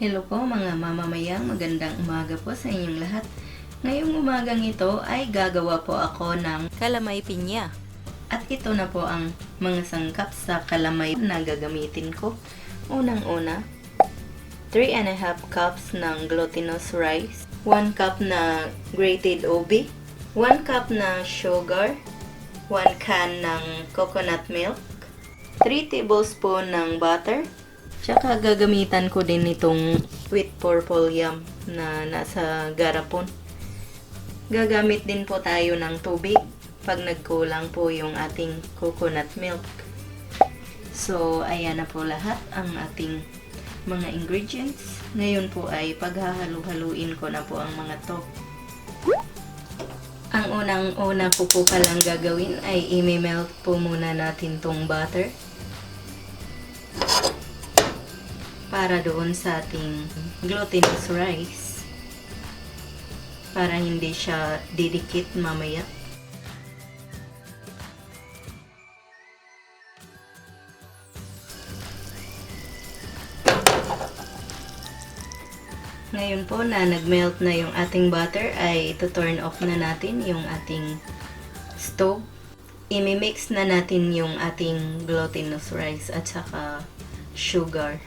Hello po mga mamamayang, magandang umaga po sa inyong lahat. Ngayong umagang ito ay gagawa po ako ng kalamay pinya. At ito na po ang mga sangkap sa kalamay na gagamitin ko. Unang-una, 3½ cups ng glutinous rice, 1 cup na grated ubi, 1 cup na sugar, 1 can ng coconut milk, 3 tablespoon ng butter, tsaka gagamitan ko din itong sweet purple yam na nasa garapon. Gagamit din po tayo ng tubig pag nagkulang po yung ating coconut milk. So, ayan na po lahat ang ating mga ingredients. Ngayon po ay paghahalu-haluin ko na po ang mga to. Ang unang-una ko po palang gagawin ay i-melt po muna natin tong butter para doon sa ating glutinous rice para hindi siya didikit mamaya. Ngayon po na nag-melt na yung ating butter ay ito-turn off na natin yung ating stove. I-mix na natin yung ating glutinous rice at saka sugar.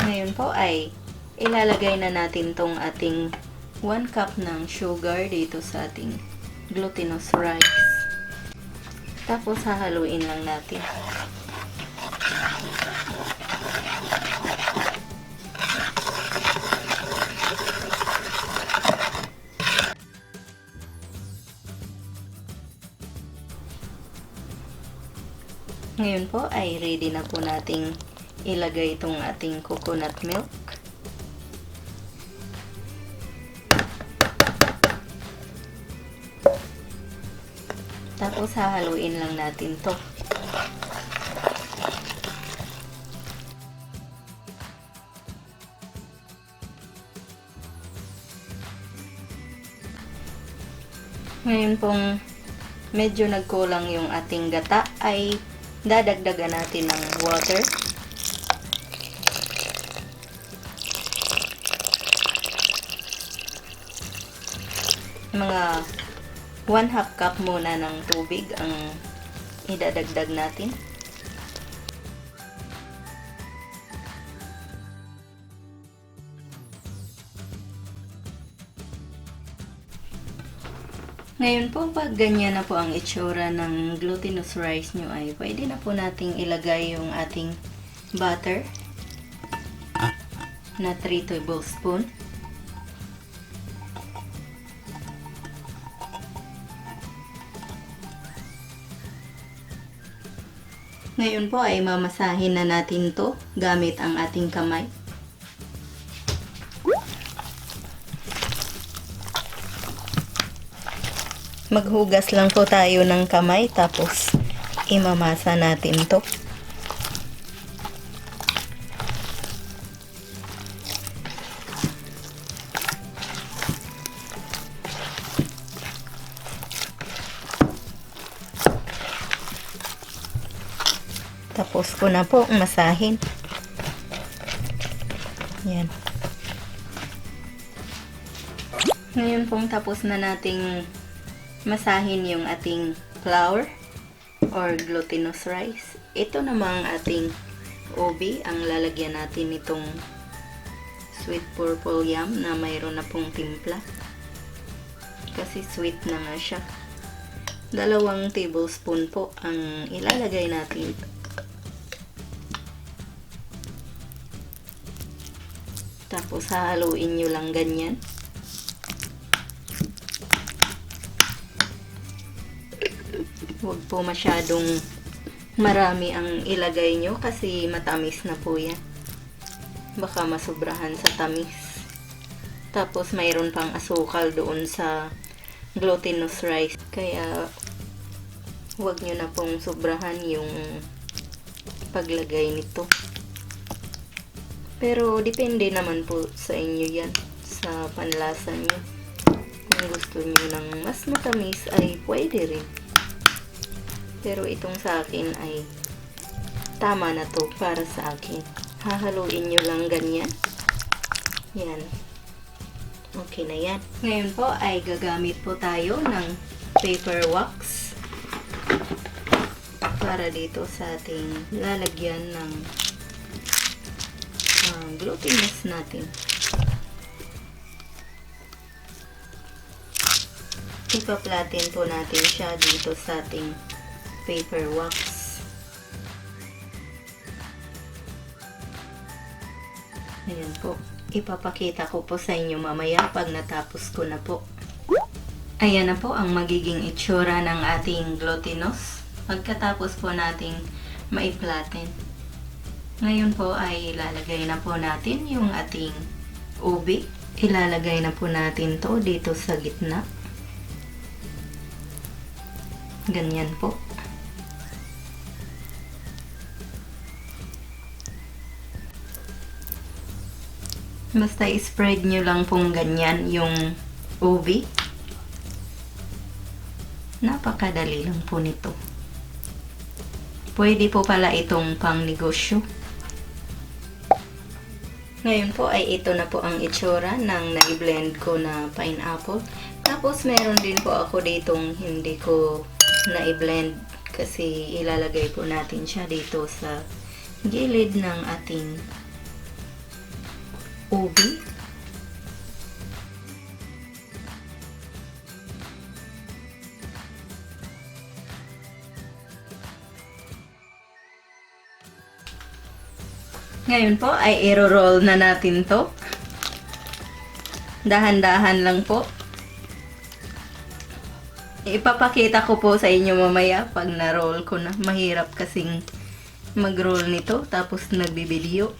Ngayon po ay ilalagay na natin tong ating 1 cup ng sugar dito sa ating glutinous rice. Tapos hahaluin lang natin. Ngayon po ay ready na po nating ilagay itong ating coconut milk. Tapos hahaluin lang natin to. Ngayon pong medyo nagkulang yung ating gata ay dadagdagan natin ng water. Mga 1/2 cup muna ng tubig ang idadagdag natin. Ngayon po, pag ganyan na po ang itsura ng glutinous rice nyo ay pwede na po nating ilagay yung ating butter na 3 tablespoon. Ngayon po ay mamasahin na natin to gamit ang ating kamay. Maghugas lang po tayo ng kamay tapos imamasa natin to. Tapos ko na po masahin. Yan. Ngayon pong tapos na nating masahin yung ating flour or glutinous rice. Ito namang ating ubi, ang lalagyan natin itong sweet purple yam na mayroon na pong timpla. Kasi sweet na nga siya. 2 tablespoon po ang ilalagay natin. Tapos hahaluin nyo lang ganyan. Huwag po masyadong marami ang ilagay nyo kasi matamis na po yan. Baka masobrahan sa tamis. Tapos mayroon pang asukal doon sa glutinous rice. Kaya huwag nyo na pong sobrahan yung paglagay nito. Pero depende naman po sa inyo yan. Sa panlasa nyo. Kung gusto nyo ng mas matamis ay pwede rin. Pero itong sa akin ay tama na to para sa akin. Hahaluin nyo lang ganyan. Yan. Okay na yan. Ngayon po ay gagamit po tayo ng paper wax para dito sa ating lalagyan ng glutinous natin. Ipa-flatten po natin siya dito sa ating paper wax. Ayan po. Ipapakita ko po sa inyo mamaya pag natapos ko na po. Ayan na po ang magiging itsura ng ating glutinous pagkatapos po nating mai-flatten. Ngayon po ay ilalagay na po natin yung ating ubi. Ilalagay na po natin to dito sa gitna. Ganyan po. Basta i-spread nyo lang pong ganyan yung ubi. Napakadali lang po nito. Pwede po pala itong pang negosyo. Ngayon po ay ito na po ang itsura ng na-blend ko na pineapple. Tapos meron din po ako ditong hindi ko na-blend kasi ilalagay po natin siya dito sa gilid ng ating ubi. Ngayon po ay i-roll na natin to. Dahan-dahan lang po. Ipapakita ko po sa inyo mamaya pag na-roll ko na. Mahirap kasing mag-roll nito tapos nagbibideo.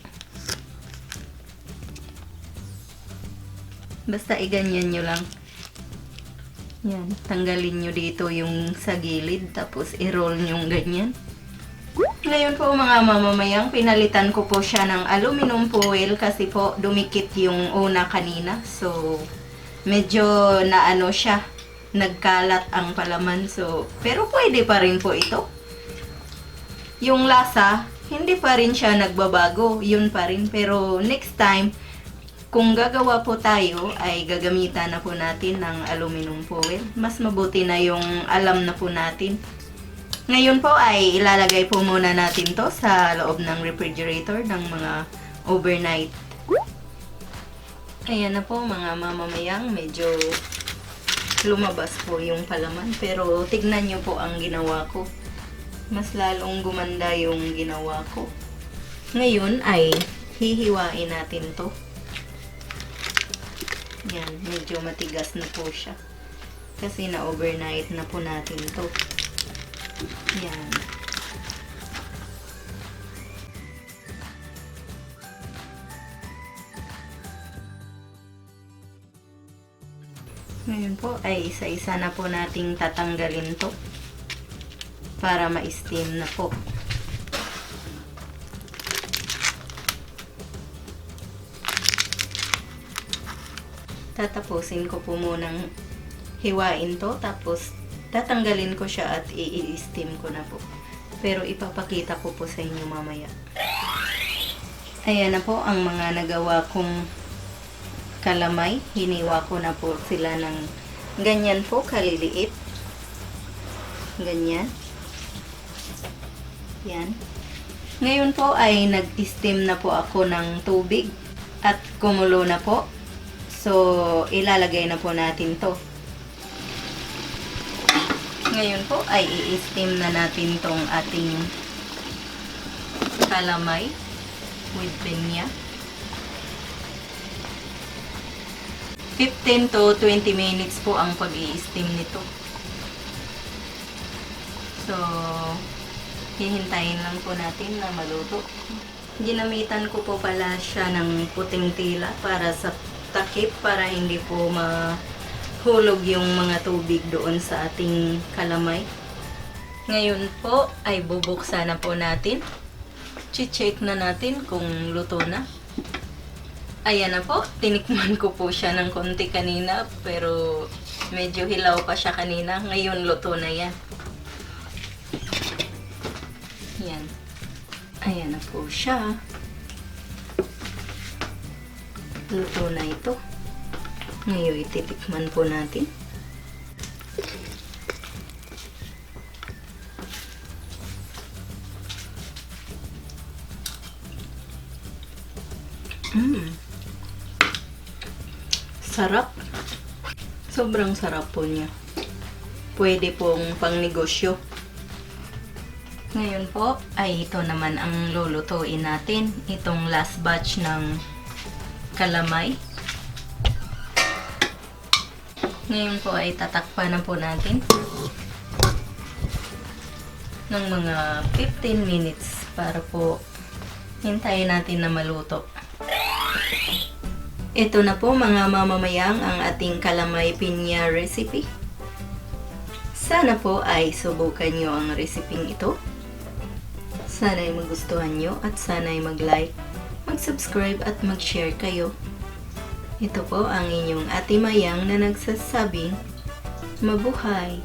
Basta iganyan nyo lang. Yan. Tanggalin nyo dito yung sa gilid tapos i-roll nyo ganyan. Ngayon po mga mamamayang, pinalitan ko po siya ng aluminum foil kasi po dumikit yung una kanina. So, medyo naano siya, nagkalat ang palaman. So, pero pwede pa rin po ito. Yung lasa, hindi pa rin siya nagbabago. Yun pa rin. Pero next time, kung gagawa po tayo, ay gagamitan na po natin ng aluminum foil. Mas mabuti na yung alam na po natin. Ngayon po ay ilalagay po muna natin to sa loob ng refrigerator ng mga overnight. Ayan na po mga mamamayang, medyo lumabas po yung palaman. Pero tignan nyo po ang ginawa ko. Mas lalong gumanda yung ginawa ko. Ngayon ay hihiwain natin to. Yan, medyo matigas na po siya. Kasi na-overnight na po natin to. Yan. Ngayon po ay isa-isa na po nating tatanggalin to para ma-steam na po. Tatapusin ko po munang hiwain to tapos tatanggalin ko siya at i-steam ko na po. Pero ipapakita ko po sa inyo mamaya. Ayan na po ang mga nagawa kong kalamay. Hiniwa ko na po sila ng ganyan po kaliliit. Ganyan. Yan. Ngayon po ay nag-steam na po ako ng tubig at kumulo na po. So, ilalagay na po natin to. Ngayon po ay i-steam na natin tong ating kalamay with pinya. 15 to 20 minutes po ang pag-i-steam nito. So, hihintayin lang po natin na maluto. Ginamitan ko po pala siya ng puting tila para sa takip, para hindi po hulog yung mga tubig doon sa ating kalamay. Ngayon po ay bubuksan na po natin. Check na natin kung luto na. Ayan na po. Tinikman ko po siya ng konti kanina pero medyo hilaw pa siya kanina. Ngayon luto na yan. Yan. Ayan na po siya. Luto na ito. Ngayon ititikman po natin. Sarap. Sobrang sarap po niya. Pwede pong pangnegosyo. Ngayon po ay ito naman ang lulutuin natin. Itong last batch ng kalamay. Ngayon po ay tatakpan na po natin ng mga 15 minutes para po hintayin natin na maluto. Ito na po mga mamamayang ang ating kalamay pinya recipe. Sana po ay subukan nyo ang reseping ito. Sana ay magustuhan nyo at sana ay mag-like, mag-subscribe at mag-share kayo. Ito po ang inyong ate Mayang na nagsasabing, mabuhay!